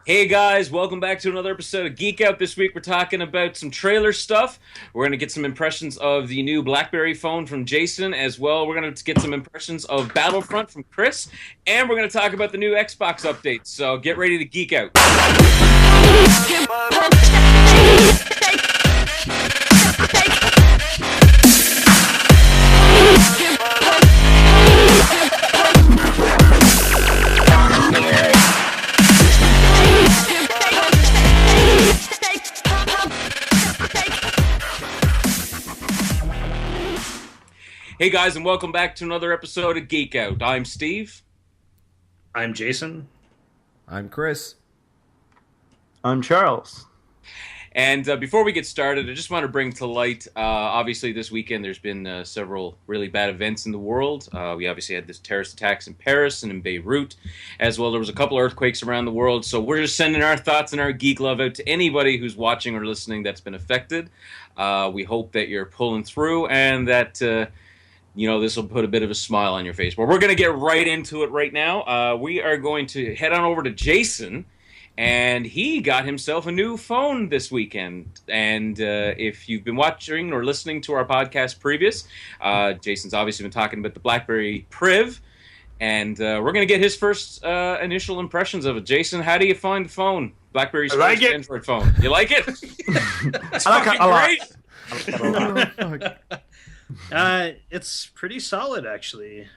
Hey guys, welcome back to another episode of Geek Out. This week we're talking about some trailer stuff. We're going to get some impressions of the new Blackberry phone from Jason as well. We're going to get some impressions of Battlefront from Chris. And we're going to talk about the new Xbox updates. So get ready to geek out. Hey guys, and welcome back to another episode of Geek Out. I'm Steve. I'm Jason. I'm Chris. I'm Charles. And before we get started, I just want to bring to light, obviously this weekend there's been several really bad events in the world. We obviously had this terrorist attacks in Paris and in Beirut, as well there was a couple earthquakes around the world. So we're just sending our thoughts and our geek love out to anybody who's watching or listening that's been affected. We hope that you're pulling through and that this will put a bit of a smile on your face. But we're going to get right into it right now. We are going to head on over to Jason, and he got himself a new phone this weekend. And if you've been watching or listening to our podcast previous, Jason's obviously been talking about the Blackberry Priv, and we're going to get his first initial impressions of it. Jason, how do you find the phone? Blackberry's first Android phone. You like it? It's fucking great. I like it a lot. It's pretty solid, actually.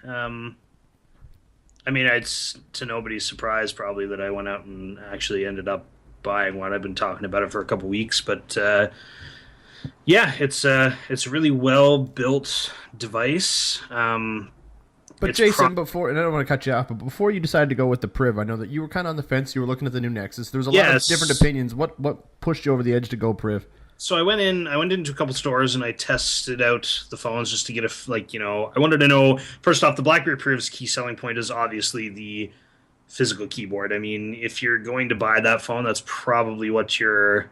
It's to nobody's surprise probably that I went out and actually ended up buying one. I've been talking about it for a couple weeks, but it's a really well built device. But Jason, before, and I don't want to cut you off, but before you decided to go with the Priv, I know that you were kind of on the fence. You were looking at the new Nexus. There was a lot of different opinions. What pushed you over the edge to go Priv? So I went into a couple stores and I tested out the phones just to get I wanted to know, first off, the Blackberry Priv's key selling point is obviously the physical keyboard. I mean, if you're going to buy that phone, that's probably what your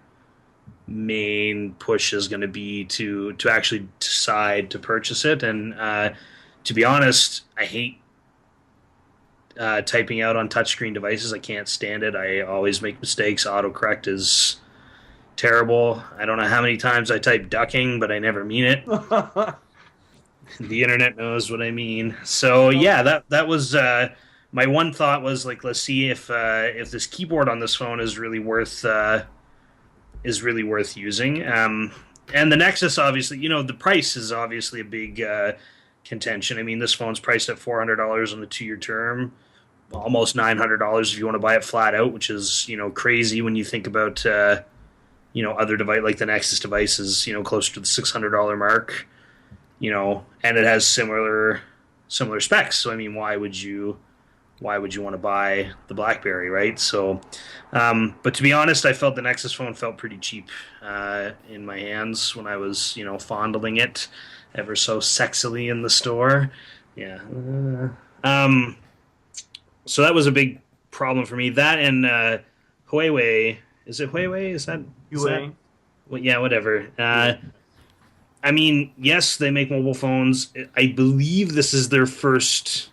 main push is going to be to actually decide to purchase it. And to be honest, I hate typing out on touchscreen devices. I can't stand it. I always make mistakes. Autocorrect is terrible. I don't know how many times I type ducking, but I never mean it. The internet knows what I mean. So yeah, that was my one thought was let's see if this keyboard on this phone is really worth using. And the Nexus, obviously, the price is obviously a big contention. I mean, this phone's priced at $400 on the 2-year term, almost $900 if you want to buy it flat out, which is crazy when you think about other device like the Nexus devices, closer to the $600 mark, and it has similar specs. So I mean, why would you want to buy the Blackberry, right? So, but to be honest, I felt the Nexus phone felt pretty cheap in my hands when I was, fondling it ever so sexily in the store. Yeah. So that was a big problem for me. That and Huawei. Is it Huawei? Is that Huawei? Well, yeah, whatever. I mean, yes, they make mobile phones. I believe this is their first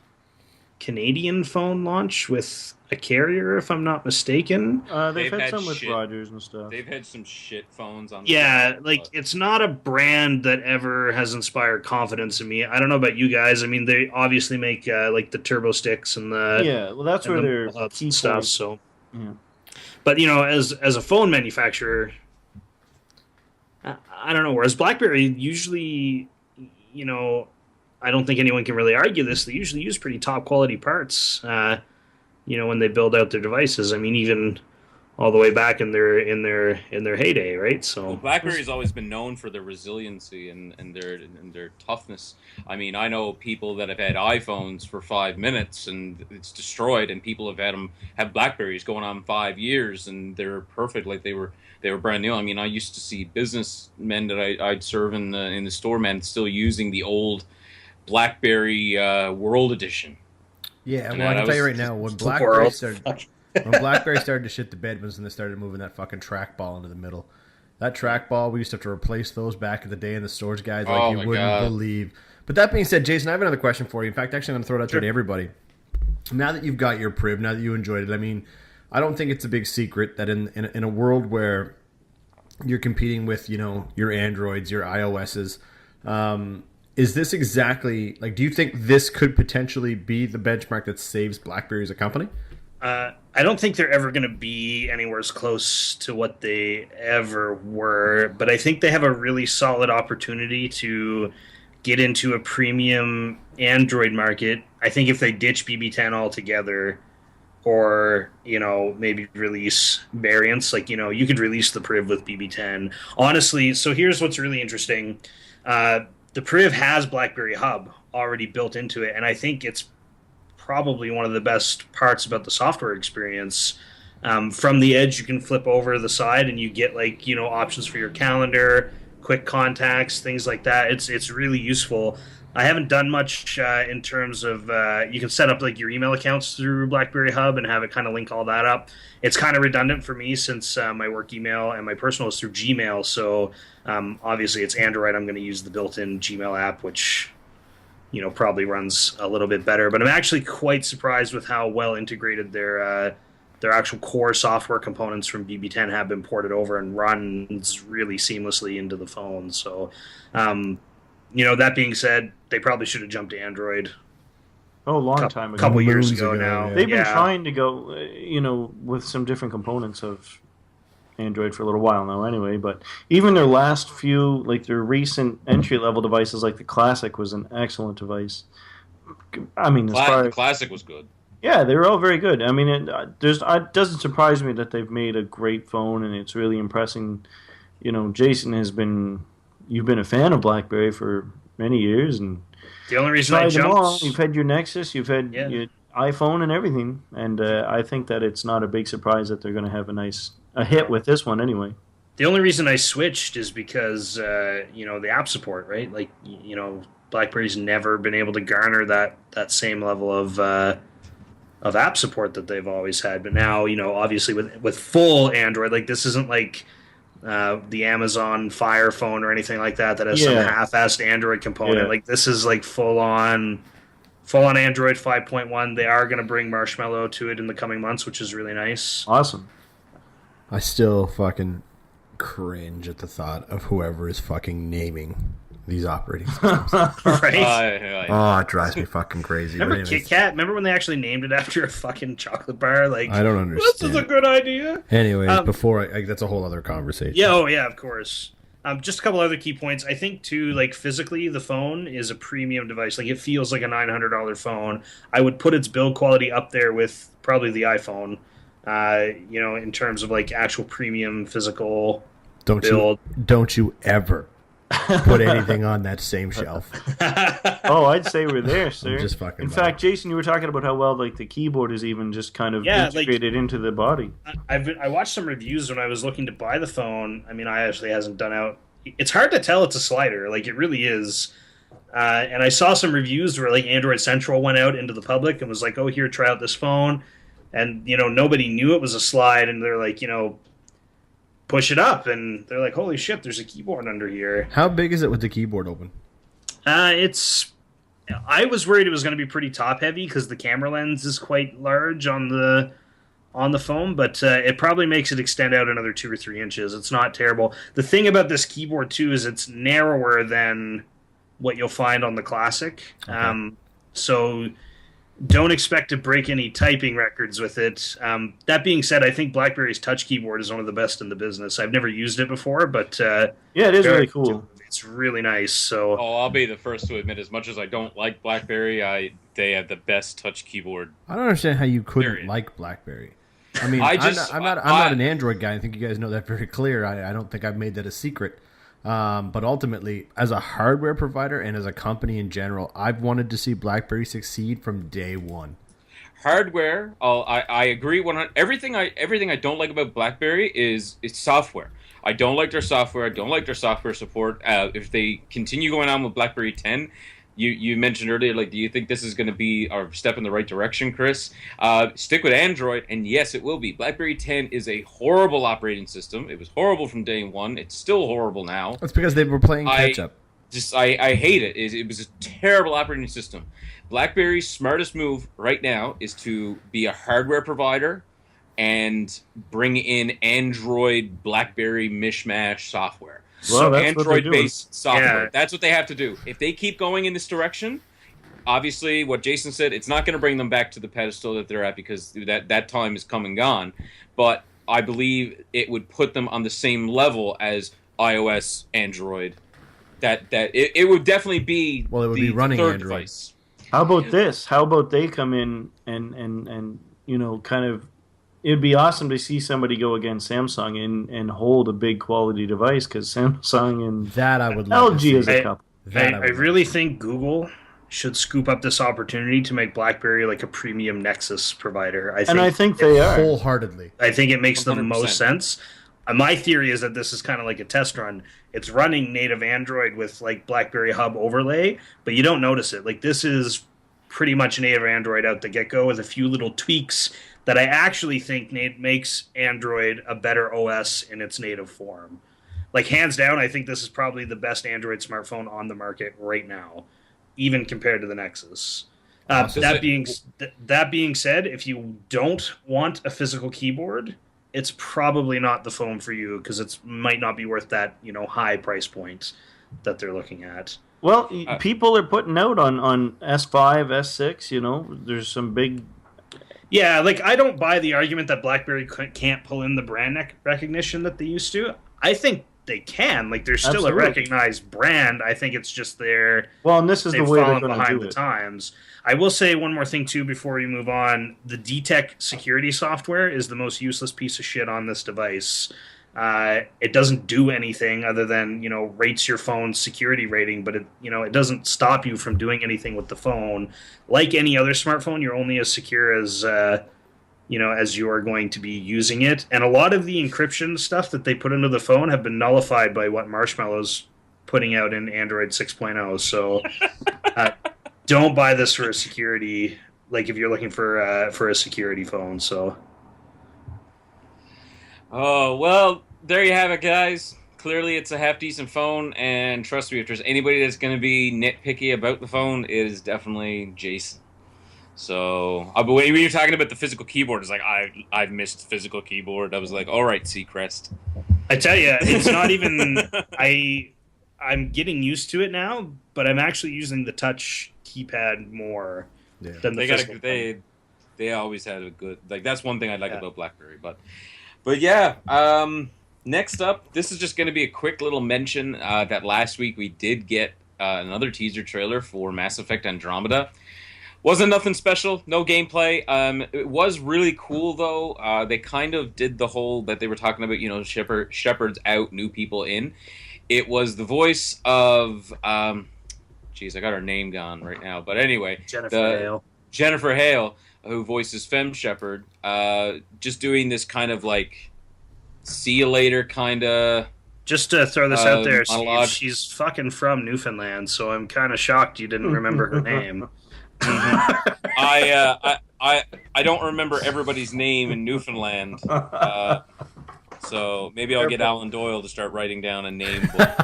Canadian phone launch with a carrier, if I'm not mistaken. They've had some with Rogers and stuff. They've had some shit phones on. It's not a brand that ever has inspired confidence in me. I don't know about you guys. I mean, they obviously make the turbo sticks and that's where they're key stuff. So, yeah. But as a phone manufacturer, I don't know. Whereas BlackBerry usually, I don't think anyone can really argue this. They usually use pretty top quality parts, when they build out their devices. I mean, even all the way back in their heyday, right? So BlackBerry's always been known for their resiliency and their toughness. I mean, I know people that have had iPhones for 5 minutes and it's destroyed, and people have BlackBerries going on 5 years and they're perfect, like they were brand new. I mean, I used to see businessmen that I'd serve in the store, men still using the old BlackBerry World Edition. Yeah, well, I can tell you right now, when BlackBerry started to shit the bed was when they started moving that fucking trackball into the middle. That trackball, we used to have to replace those back in the day in the stores, guys, like you wouldn't believe. But that being said, Jason, I have another question for you. In fact, actually, I'm going to throw it out there to everybody. Now that you've got your Priv, now that you enjoyed it, I mean, I don't think it's a big secret that in a world where you're competing with, your Androids, your iOSs, is this exactly, like, do you think this could potentially be the benchmark that saves BlackBerry as a company? I don't think they're ever going to be anywhere as close to what they ever were, but I think they have a really solid opportunity to get into a premium Android market. I think if they ditch BB10 altogether, or maybe release variants, like you could release the Priv with BB10. Honestly, so here's what's really interesting: the Priv has BlackBerry Hub already built into it, and I think it's probably one of the best parts about the software experience. From the edge, you can flip over the side, and you get options for your calendar, quick contacts, things like that. It's really useful. I haven't done much in terms of you can set up your email accounts through BlackBerry Hub and have it kind of link all that up. It's kind of redundant for me since my work email and my personal is through Gmail. So obviously it's Android. I'm going to use the built-in Gmail app, which probably runs a little bit better. But I'm actually quite surprised with how well integrated their actual core software components from BB10 have been ported over and runs really seamlessly into the phone. So. That being said, they probably should have jumped to Android. Oh, a long time ago. A couple years ago now. Yeah. They've been trying to go, with some different components of Android for a little while now anyway. But even their last few, their recent entry-level devices, like the Classic was an excellent device. I mean, the Classic was good. Yeah, they were all very good. I mean, it doesn't surprise me that they've made a great phone, and it's really impressing. Jason you've been a fan of BlackBerry for many years, and the only reason I jumped, you've had your Nexus, you've had your iPhone and everything, and I think that it's not a big surprise that they're going to have a hit with this one anyway. The only reason I switched is because the app support, right? BlackBerry's never been able to garner that same level of app support that they've always had, but now obviously with full Android, this isn't the Amazon Fire phone or anything like that has some half-assed Android component. Yeah. This is full-on Android 5.1. They are going to bring Marshmallow to it in the coming months, which is really nice. Awesome. I still fucking cringe at the thought of whoever is fucking naming these operating systems. Right? Oh, it drives me fucking crazy. Remember Kit Kat? Remember when they actually named it after a fucking chocolate bar? I don't understand. This is a good idea. Anyways, before that's a whole other conversation. Yeah, of course. Just a couple other key points. I think too, physically, the phone is a premium device. It feels like a $900 phone. I would put its build quality up there with probably the iPhone. In terms of actual premium physical build. Don't you ever put anything on that same shelf. Oh, I'd say we're there, sir. Just fucking. In fact, Jason, you were talking about how well the keyboard is even just kind of integrated into the body. I watched some reviews when I was looking to buy the phone. I mean, I actually hasn't done out. It's hard to tell it's a slider. It really is. And I saw some reviews where Android Central went out into the public and was like, "Oh, here, try out this phone," and nobody knew it was a slide, and they're like, push it up, and they're like, holy shit, there's a keyboard under here. How big is it with the keyboard open? I was worried it was going to be pretty top heavy because the camera lens is quite large on the phone, but it probably makes it extend out another 2 or 3 inches. It's not terrible. The thing about this keyboard too is it's narrower than what you'll find on the Classic. Okay. So don't expect to break any typing records with it. That being said, I think BlackBerry's touch keyboard is one of the best in the business. I've never used it before, but it is really cool. It's really nice. So, I'll be the first to admit, as much as I don't like BlackBerry, they have the best touch keyboard. I don't understand how you couldn't like BlackBerry. I mean, I'm not an Android guy. I think you guys know that very clear. I don't think I've made that a secret. But ultimately, as a hardware provider and as a company in general, I've wanted to see BlackBerry succeed from day one. Hardware, I agree. Everything I don't like about BlackBerry is its software. I don't like their software. I don't like their software support. If they continue going on with BlackBerry 10, you mentioned earlier, do you think this is going to be our step in the right direction, Chris? Stick with Android, and yes, it will be. BlackBerry 10 is a horrible operating system. It was horrible from day one. It's still horrible now. That's because they were playing catch-up. I hate it. It was a terrible operating system. BlackBerry's smartest move right now is to be a hardware provider, and bring in Android, BlackBerry mishmash software. Well, So that's Android-based software. Yeah. That's what they have to do. If they keep going in this direction, obviously, what Jason said, it's not going to bring them back to the pedestal that they're at because that time is come and gone. But I believe it would put them on the same level as iOS, Android. It would definitely be it would be running third Android. device. How about this? How about they come in and kind of. It'd be awesome to see somebody go against Samsung and hold a big quality device because Samsung and that I would love LG is a couple. I really think Google should scoop up this opportunity to make BlackBerry like a premium Nexus provider. I think they are. Wholeheartedly. I think it makes 100%. the most sense. My theory is that this is kind of like a test run. It's running native Android with like BlackBerry Hub overlay, but you don't notice it. Like this is pretty much native Android out the get-go with a few little tweaks that I actually think makes Android a better OS in its native form. Like hands down, I think this is probably the best Android smartphone on the market right now, even compared to the Nexus. That being said, if you don't want a physical keyboard, it's probably not the phone for you because it might not be worth that high price point that they're looking at. Well, people are putting out on S5, S6. There's some big. Yeah, like I don't buy the argument that BlackBerry can't pull in the brand recognition that they used to. I think they can. Like they're still a recognized brand. I think it's just and this is the way they're behind the times. I will say one more thing too before we move on. The DTEC security software is the most useless piece of shit on this device. It doesn't do anything other than rates your phone's security rating, but it doesn't stop you from doing anything with the phone. Like any other smartphone, you're only as secure as as you are going to be using it. And a lot of the encryption stuff that they put into the phone have been nullified by what Marshmallow's putting out in Android 6.0. So don't buy this for a security. Like if you're looking for a security phone. So. Oh, well, there you have it, guys. Clearly, it's a half-decent phone, and trust me, if there's anybody that's going to be nitpicky about the phone, it is definitely Jason. So, but when you're talking about the physical keyboard, it's like, I've missed physical keyboard. I was like, all right, Seacrest. I tell you, it's not even... I'm getting used to it now, but I'm actually using the touch keypad more than the physical. They always had a good... Like, that's one thing I like about BlackBerry, But yeah, next up, this is just going to be a quick little mention that last week we did get another teaser trailer for Mass Effect Andromeda. Wasn't nothing special, no gameplay. It was really cool, though. They kind of did the whole that they were talking about, Shepard's out, new people in. It was the voice of... I got her name gone right now. But anyway. Jennifer Hale. Who voices Femme Shepard, just doing this kind of like, see you later kind of... Just to throw this out there, Steve, she's fucking from Newfoundland, so I'm kind of shocked you didn't remember her name. I don't remember everybody's name in Newfoundland, so maybe I'll get Alan Doyle to start writing down a name book.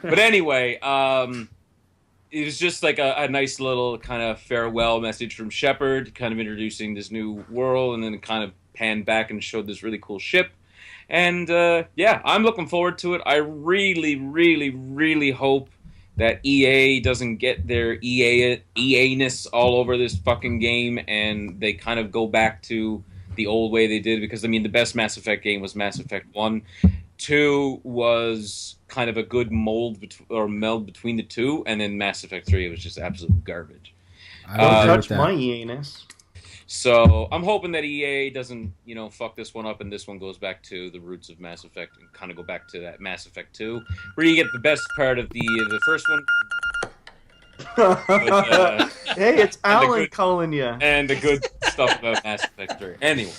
But anyway... it was just like a nice little kind of farewell message from Shepard, kind of introducing this new world, and then it kind of panned back and showed this really cool ship. And yeah, I'm looking forward to it. I really, really, really hope that EA doesn't get their EA-ness all over this fucking game, and they kind of go back to the old way they did, because, I mean, the best Mass Effect game was Mass Effect 1. 2 was kind of a good meld between the two, and then Mass Effect 3 was just absolute garbage. I don't touch my EA-ness. So I'm hoping that EA doesn't, fuck this one up, and this one goes back to the roots of Mass Effect and kind of go back to that Mass Effect 2, where you get the best part of the first one. Hey, it's Alan calling you. And the good stuff about Mass Effect 3. Anyway.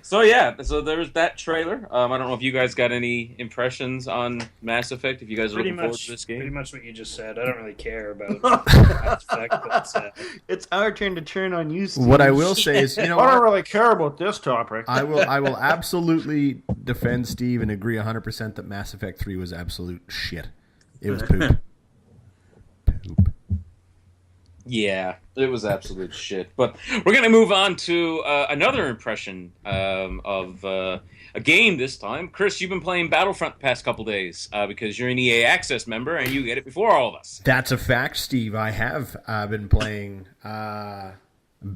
So yeah, so there's that trailer. I don't know if you guys got any impressions on Mass Effect, if you guys are looking forward to this game. Pretty much what you just said. I don't really care about Mass Effect, but it's our turn to turn on you, Steve. What I will say is, I don't really care about this topic. I will absolutely defend Steve and agree 100% that Mass Effect 3 was absolute shit. It was poop. Poop. Yeah, it was absolute shit. But we're going to move on to another impression of a game this time. Chris, you've been playing Battlefront the past couple days because you're an EA Access member and you get it before all of us. That's a fact, Steve. I have been playing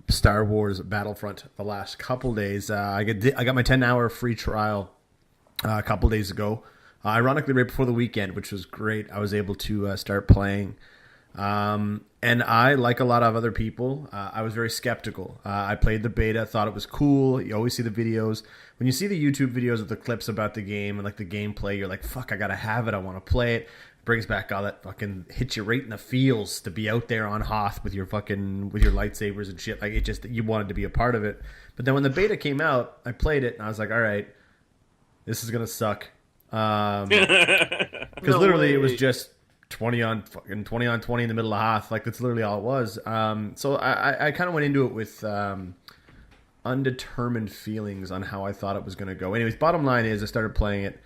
Star Wars Battlefront the last couple days. I got my 10-hour free trial a couple days ago. Ironically, right before the weekend, which was great. I was able to start playing. And I, like a lot of other people, I was very skeptical. I played the beta, thought it was cool. You always see the videos. When you see the YouTube videos of the clips about the game and like the gameplay, you're like, fuck, I gotta have it. I want to play it. Brings back all that fucking hits you right in the feels to be out there on Hoth with your lightsabers and shit. Like, it just, you wanted to be a part of it. But then when the beta came out, I played it and I was like, all right, this is gonna suck. Because literally it was just 20 on 20 in the middle of Hoth. Like, that's literally all it was. So I kind of went into it with undetermined feelings on how I thought it was going to go. Anyways, bottom line is I started playing it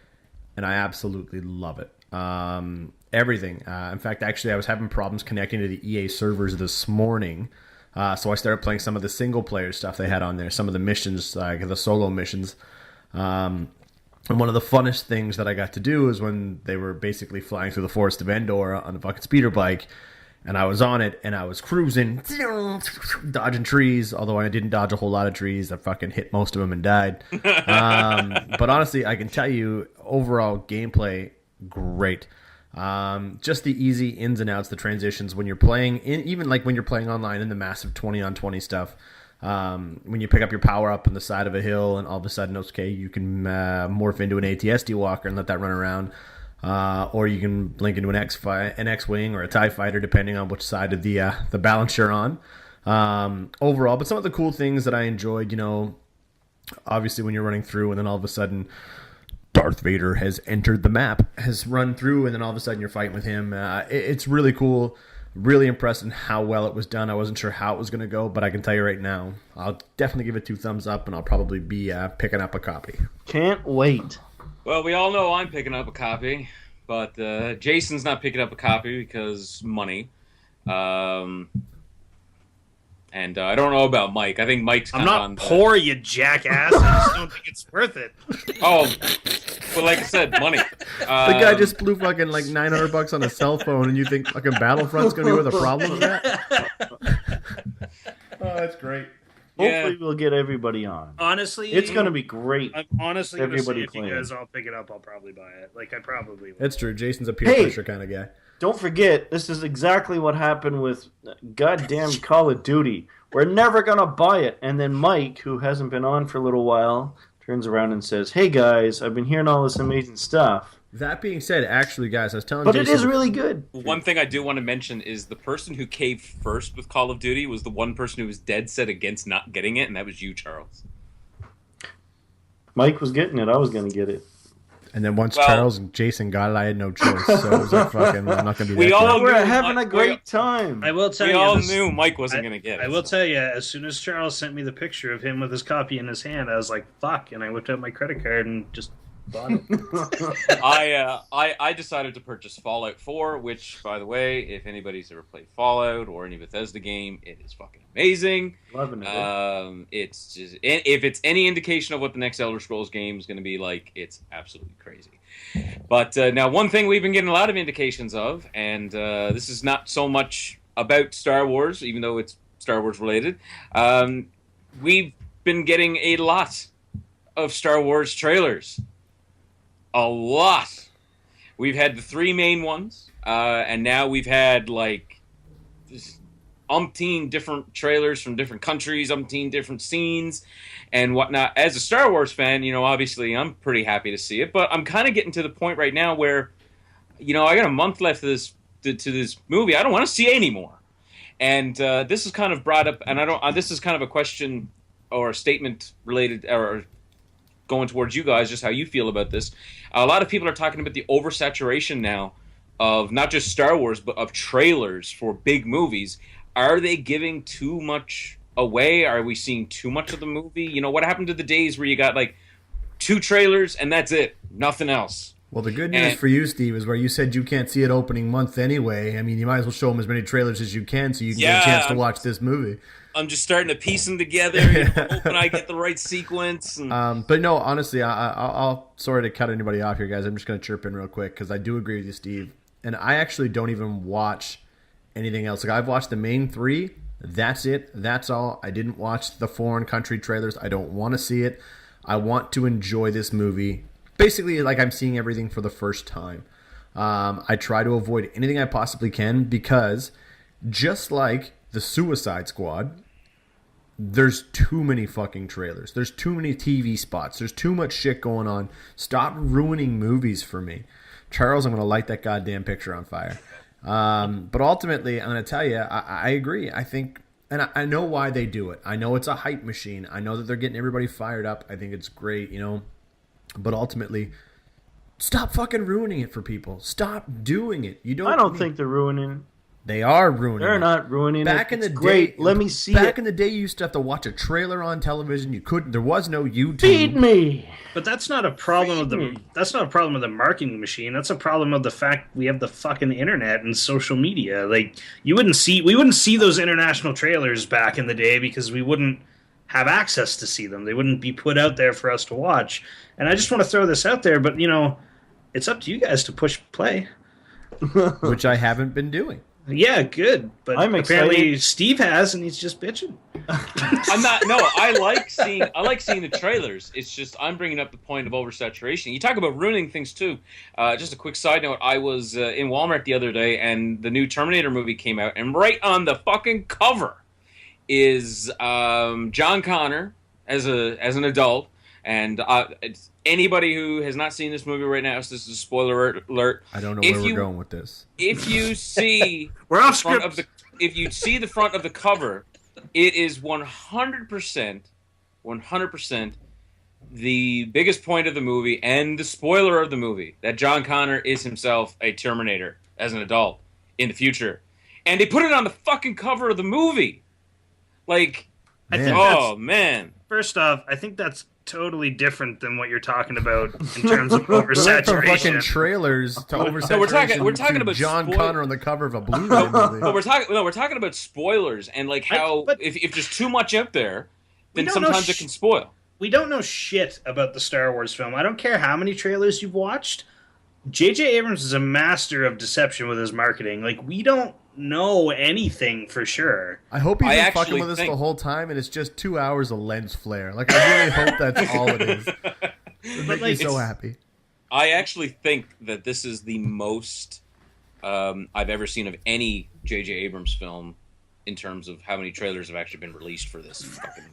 and I absolutely love it. Everything. In fact, actually, I was having problems connecting to the EA servers this morning. So I started playing some of the single player stuff they had on there, some of the missions, like the solo missions. And one of the funnest things that I got to do is when they were basically flying through the forest of Endor on a fucking speeder bike, and I was on it, and I was cruising, dodging trees, although I didn't dodge a whole lot of trees. I fucking hit most of them and died. But honestly, I can tell you, overall gameplay, great. Just the easy ins and outs, the transitions when you're playing, even like when you're playing online in the massive 20 on 20 stuff. When you pick up your power up on the side of a hill and all of a sudden, okay, you can morph into an AT-ST walker and let that run around, or you can blink into an X-Wing or a TIE fighter, depending on which side of the balance you're on. Overall, but some of the cool things that I enjoyed, obviously when you're running through and then all of a sudden Darth Vader has entered the map, has run through, and then all of a sudden you're fighting with him. It's really cool. Really impressed in how well it was done. I wasn't sure how it was going to go, but I can tell you right now, I'll definitely give it 2 thumbs up, and I'll probably be picking up a copy. Can't wait. Well, we all know I'm picking up a copy, but Jason's not picking up a copy because money. And I don't know about Mike. I think Mike's kind of on... I'm not poor, you jackass. I just don't think it's worth it. Oh, but like I said, money. The guy just blew fucking like $900 on a cell phone, and you think fucking Battlefront's going to be where the problem is at? Oh, that's great. Hopefully we'll get everybody on. Honestly, it's going to be great. I'm honestly going to say if playing. You guys all pick it up, I'll probably buy it. Like, I probably will. That's true. Jason's a peer pressure kind of guy. Don't forget, this is exactly what happened with goddamn Call of Duty. We're never going to buy it. And then Mike, who hasn't been on for a little while, turns around and says, hey guys, I've been hearing all this amazing stuff. That being said, actually, guys, I was telling Jason... But it is really good. One thing I do want to mention is the person who caved first with Call of Duty was the one person who was dead set against not getting it, and that was you, Charles. Mike was getting it. I was going to get it. And then once Charles and Jason got it, I had no choice. So it was like, fucking, I'm not going to be We all were having a great time. I will tell you. We all knew Mike wasn't going to get it. I will tell you, as soon as Charles sent me the picture of him with his copy in his hand, I was like, fuck. And I whipped out my credit card and just bought it. I decided to purchase Fallout 4, which, by the way, if anybody's ever played Fallout or any Bethesda game, it is fucking amazing. Loving it. It's just, if it's any indication of what the next Elder Scrolls game is going to be like, it's absolutely crazy. But now, one thing we've been getting a lot of indications of, and this is not so much about Star Wars, even though it's Star Wars related. We've been getting a lot of Star Wars trailers. A lot. We've had the 3 main ones, and now we've had like umpteen different trailers from different countries, umpteen different scenes, and whatnot. As a Star Wars fan, obviously I'm pretty happy to see it, but I'm kind of getting to the point right now where, I got a month left to this movie. I don't want to see it anymore. And this is kind of brought up, and this is kind of a question or a statement related, or going towards you guys, just how you feel about this. A lot of people are talking about the oversaturation now of not just Star Wars, but of trailers for big movies. Are they giving too much away? Are we seeing too much of the movie? What happened to the days where you got like 2 trailers and that's it, nothing else? Well, the good news for you, Steve, is where you said you can't see it opening month anyway. I mean, you might as well show them as many trailers as you can so you can get a chance to watch this movie. I'm just starting to piece them together, hoping I get the right sequence. And... But no, honestly, I'll sorry to cut anybody off here, guys. I'm just going to chirp in real quick because I do agree with you, Steve. And I actually don't even watch anything else. Like, I've watched the main 3. That's it. That's all. I didn't watch the foreign country trailers. I don't want to see it. I want to enjoy this movie. Basically, like I'm seeing everything for the first time. I try to avoid anything I possibly can because just like the Suicide Squad, there's too many fucking trailers. There's too many TV spots. There's too much shit going on. Stop ruining movies for me. Charles, I'm going to light that goddamn picture on fire. But ultimately, I'm going to tell you, I agree. I think, and I know why they do it. I know it's a hype machine. I know that they're getting everybody fired up. I think it's great, But ultimately, stop fucking ruining it for people. Stop doing it. I don't think they're ruining it. They are ruining it. They're not ruining it. Back in the day, great. Let me see Back in the day, you used to have to watch a trailer on television. You couldn't. There was no YouTube. Feed me. But that's not a problem that's not a problem of the marketing machine. That's a problem of the fact we have the fucking internet and social media. Like we wouldn't see those international trailers back in the day because we wouldn't have access to see them. They wouldn't be put out there for us to watch. And I just want to throw this out there, but it's up to you guys to push play. Which I haven't been doing. Yeah, good. But I'm apparently excited. Steve has, and he's just bitching. I'm not. No, I like seeing the trailers. It's just I'm bringing up the point of oversaturation. You talk about ruining things too. Just a quick side note: I was in Walmart the other day, and the new Terminator movie came out, and right on the fucking cover is John Connor as an adult, and it's anybody who has not seen this movie right now. So this is a spoiler alert. I don't know where we're going with this. If you see we're off script. If you see the front of the cover, it is 100% the biggest point of the movie and the spoiler of the movie that John Connor is himself a Terminator as an adult in the future, and they put it on the fucking cover of the movie. Like, man. First off, I think that's totally different than what you're talking about in terms of oversaturation. From fucking trailers to oversaturation. No, we're talking about John Connor on the cover of a Blu-ray movie. No, we're talking about spoilers and like how if there's too much out there, then sometimes it can spoil. We don't know shit about the Star Wars film. I don't care how many trailers you've watched. J.J. Abrams is a master of deception with his marketing. Like, we don't know anything for sure. I hope he's been fucking with us the whole time, and it's just 2 hours of lens flare. Like, I really hope that's all it is. It makes me so happy. I actually think that this is the most I've ever seen of any J.J. Abrams film in terms of how many trailers have actually been released for this fucking...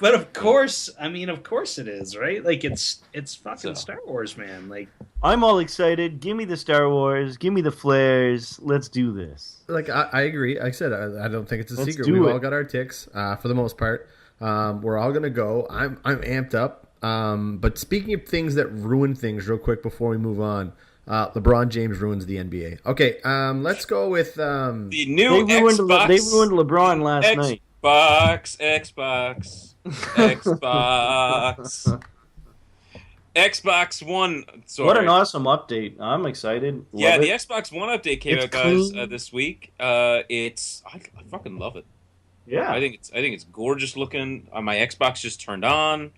But of course it is, right? Like, it's fucking Star Wars, man. Like, I'm all excited. Give me the Star Wars. Give me the flares. Let's do this. Like, I agree. Like I said, I don't think it's a secret. We've all got our ticks for the most part. We're all gonna go. I'm amped up. But speaking of things that ruin things, real quick before we move on, LeBron James ruins the NBA. Okay, let's go with the new Xbox. They ruined LeBron last night. Xbox. Xbox One. Sorry. What an awesome update! I'm excited. Love the Xbox One update came out, guys, this week. I fucking love it. Yeah, I think it's gorgeous looking. My Xbox just turned on.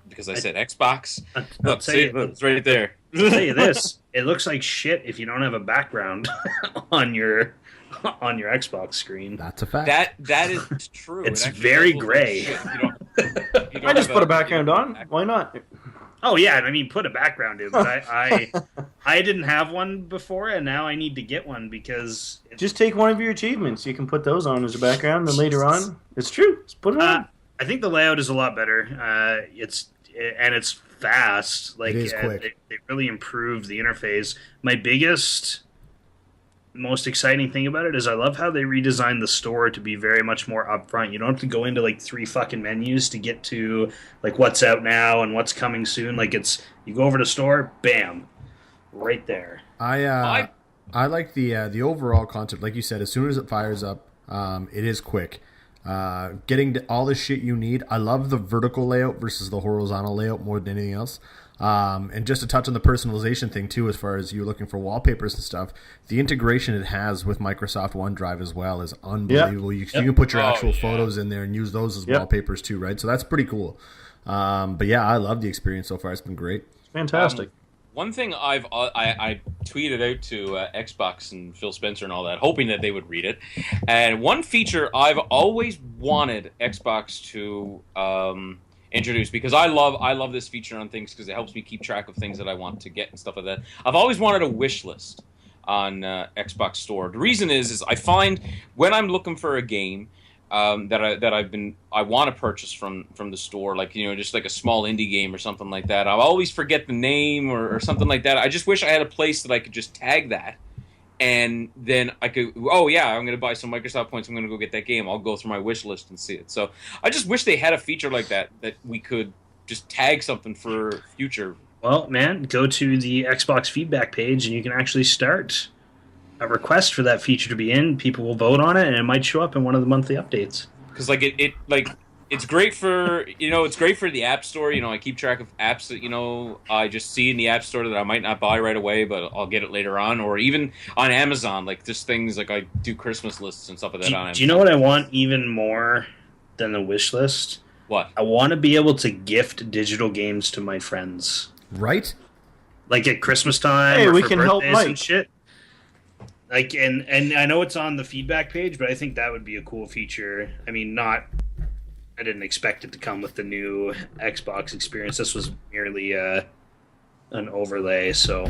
Because I said Xbox. Look, see, it's right there. I'll tell you this: it looks like shit if you don't have a background on your Xbox screen. That's a fact. That is true. It's very gray. I just put a background on. Why not? Oh yeah, I mean, put a background in. But I didn't have one before, and now I need to get one because just take one of your achievements. You can put those on as a background. Then later on, it's true. Just put it on. I think the layout is a lot better. It's fast. Like, it is quick. They really improved the interface. My most exciting thing about it is I love how they redesigned the store to be very much more upfront. You don't have to go into like 3 fucking menus to get to like what's out now and what's coming soon. Like, you go over to store, bam, right there. I like the overall concept. Like you said, as soon as it fires up, it is quick. Getting to all the shit you need. I love the vertical layout versus the horizontal layout more than anything else. And just to touch on the personalization thing too, as far as you looking for wallpapers and stuff, the integration it has with Microsoft OneDrive as well is unbelievable. You can put your actual photos in there and use those as wallpapers too, right? So that's pretty cool. But yeah, I love the experience so far. It's been great. It's fantastic. One thing I tweeted out to Xbox and Phil Spencer and all that, hoping that they would read it. And one feature I've always wanted Xbox to introduce, because I love this feature on things because it helps me keep track of things that I want to get and stuff like that. I've always wanted a wish list on Xbox Store. The reason is I find when I'm looking for a game I want to purchase from the store, like, you know, just like a small indie game or something like that. I always forget the name or something like that. I just wish I had a place that I could just tag that, and then I could, oh yeah, I'm going to buy some Microsoft points, I'm going to go get that game. I'll go through my wish list and see it. So I just wish they had a feature like that we could just tag something for future. Well, man, go to the Xbox feedback page and you can actually start a request for that feature to be in. People will vote on it, and it might show up in one of the monthly updates. Because it's great for, you know, it's great for the App Store. You know, I keep track of apps that, you know, I just see in the App Store that I might not buy right away, but I'll get it later on. Or even on Amazon, like just things like I do Christmas lists and stuff like that on Amazon. Do you know what I want even more than the wish list? What? I want to be able to gift digital games to my friends. Right? Like at Christmas time, hey, or we for can birthdays help Mike. And shit. Like, and I know it's on the feedback page, but I think that would be a cool feature. I mean, I didn't expect it to come with the new Xbox experience. This was merely an overlay, so.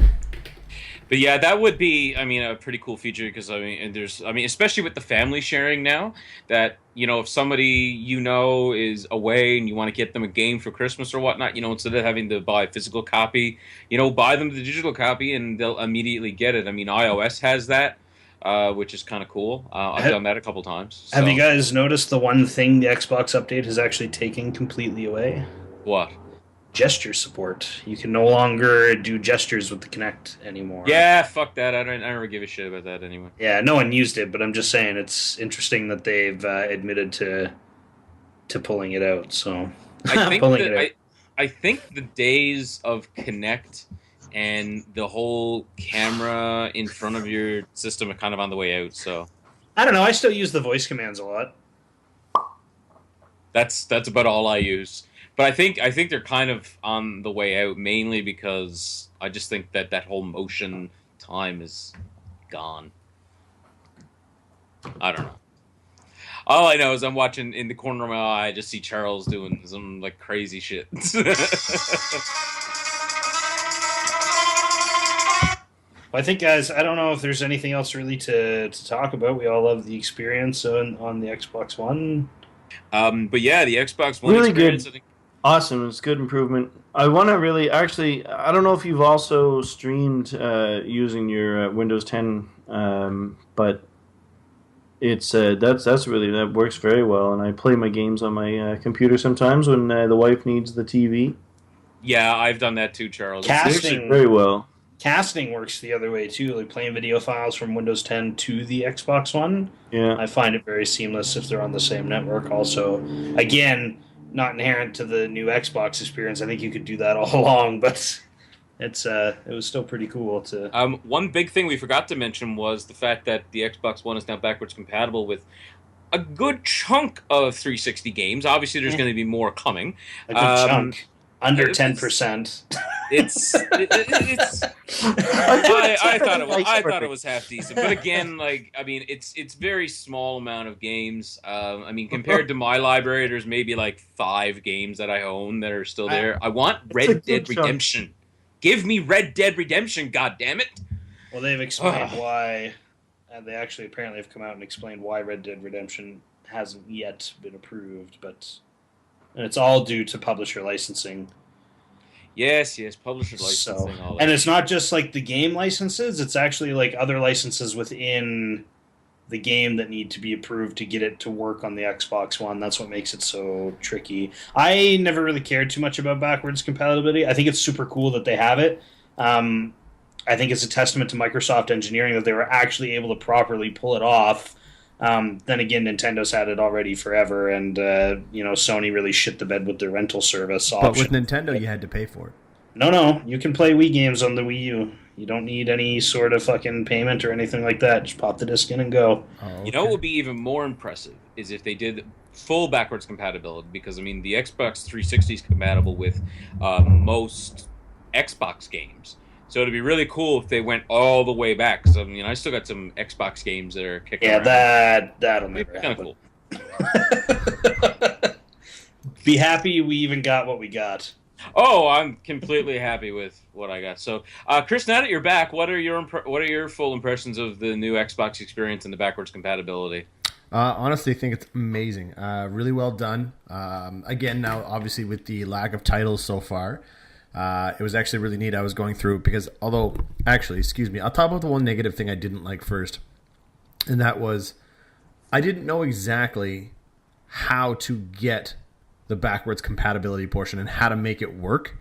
But yeah, that would be, I mean, a pretty cool feature, because especially with the family sharing now, that, you know, if somebody you know is away and you want to get them a game for Christmas or whatnot, you know, instead of having to buy a physical copy, you know, buy them the digital copy and they'll immediately get it. I mean, iOS has that, which is kind of cool. I've done that a couple times. Have you guys noticed the one thing the Xbox update has actually taken completely away? What? Gesture support. You can no longer do gestures with the Kinect anymore. Yeah, fuck that. I don't ever give a shit about that anyway. Yeah, no one used it, but I'm just saying it's interesting that they've admitted to pulling it out. So I think the days of Kinect and the whole camera in front of your system are kind of on the way out. So I don't know. I still use the voice commands a lot. That's about all I use. But I think they're kind of on the way out, mainly because I just think that whole motion time is gone. I don't know. All I know is I'm watching in the corner of my eye, I just see Charles doing some like crazy shit. Well, I think, guys, I don't know if there's anything else really to talk about. We all love the experience on the Xbox One. But yeah, the Xbox One really experience, good. I think. Awesome, it's good improvement. I want to really, actually, I don't know if you've also streamed using your Windows 10, but it's that works very well. And I play my games on my computer sometimes when the wife needs the TV. Yeah, I've done that too, Charles. Casting very well. Casting works the other way too, like playing video files from Windows 10 to the Xbox One. Yeah, I find it very seamless if they're on the same network. Also, again, not inherent to the new Xbox experience. I think you could do that all along, but it was still pretty cool to. One big thing we forgot to mention was the fact that the Xbox One is now backwards compatible with a good chunk of 360 games. Obviously, there's going to be more coming. A good chunk. Under 10%. I thought it was half decent, but again, like, I mean, it's very small amount of games. I mean, compared to my library, there's maybe like 5 games that I own that are still there. I want Red Dead Redemption. Give me Red Dead Redemption, goddammit! Well, they've explained why. They actually apparently have come out and explained why Red Dead Redemption hasn't yet been approved, but. And it's all due to publisher licensing. Yes, publisher licensing. All that. And it's not just like the game licenses, it's actually like other licenses within the game that need to be approved to get it to work on the Xbox One. That's what makes it so tricky. I never really cared too much about backwards compatibility. I think it's super cool that they have it. I think it's a testament to Microsoft engineering that they were actually able to properly pull it off. Then again, Nintendo's had it already forever, and Sony really shit the bed with their rental service option. But with Nintendo, you had to pay for it. No, you can play Wii games on the Wii U. You don't need any sort of fucking payment or anything like that. Just pop the disc in and go. Oh, okay. You know what would be even more impressive is if they did full backwards compatibility, because, I mean, the Xbox 360 is compatible with most Xbox games. So it'd be really cool if they went all the way back. Because, I mean, I still got some Xbox games that are kicking around. That'll never happen. Kind of cool. Be happy we even got what we got. Oh, I'm completely happy with what I got. So, Chris, now that you're back, what are your full impressions of the new Xbox experience and the backwards compatibility? Honestly, I think it's amazing. Really well done. Again, now obviously with the lack of titles so far, it was actually really neat. I was going through because I'll talk about the one negative thing I didn't like first, and that was I didn't know exactly how to get the backwards compatibility portion and how to make it work.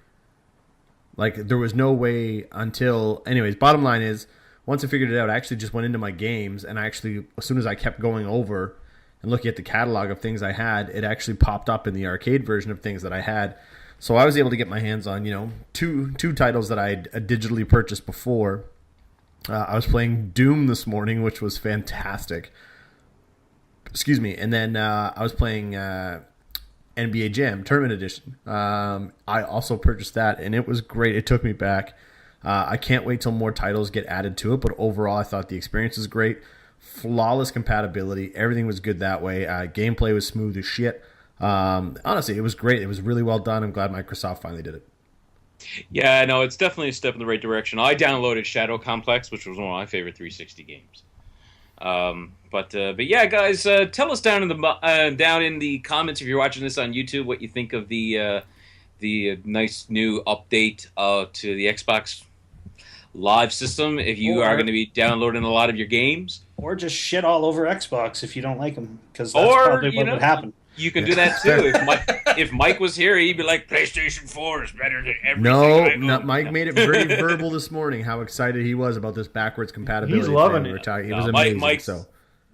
Like, there was no way until... Anyways, bottom line is, once I figured it out, I actually just went into my games, and I actually, as soon as I kept going over and looking at the catalog of things I had, it actually popped up in the arcade version of things that I had. So I was able to get my hands on, two titles that I digitally purchased before. I was playing Doom this morning, which was fantastic. Excuse me. And then I was playing... NBA Jam Tournament Edition. I also purchased that, and it was great. It took me back. I can't wait till more titles get added to it, but overall, I thought the experience was great. Flawless compatibility. Everything was good that way. Gameplay was smooth as shit. Honestly, it was great. It was really well done. I'm glad Microsoft finally did it. Yeah, no, it's definitely a step in the right direction. I downloaded Shadow Complex, which was one of my favorite 360 games. But yeah, guys, tell us down in the comments if you're watching this on YouTube what you think of the nice new update to the Xbox Live system. If you are going to be downloading a lot of your games, or just shit all over Xbox if you don't like them, because that's probably what would happen. You can do that too. If Mike was here, he'd be like, PlayStation 4 is better than everything. No, Mike made it very verbal this morning how excited he was about this backwards compatibility. He's loving it. He was amazing.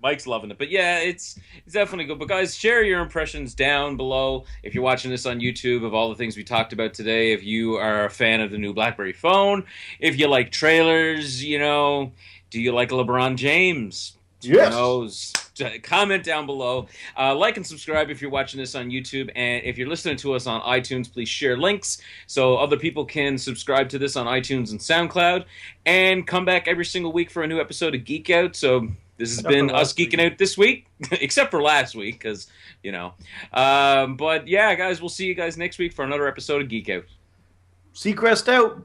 Mike's loving it. But yeah, it's definitely good. But guys, share your impressions down below if you're watching this on YouTube of all the things we talked about today. If you are a fan of the new BlackBerry phone, if you like trailers, do you like LeBron James? Yes. Who knows? Comment down below. Like and subscribe if you're watching this on YouTube. And if you're listening to us on iTunes, please share links so other people can subscribe to this on iTunes and SoundCloud. And come back every single week for a new episode of Geek Out. So this has been us geeking out this week, except for last week, because, But yeah, guys, we'll see you guys next week for another episode of Geek Out. Seacrest out.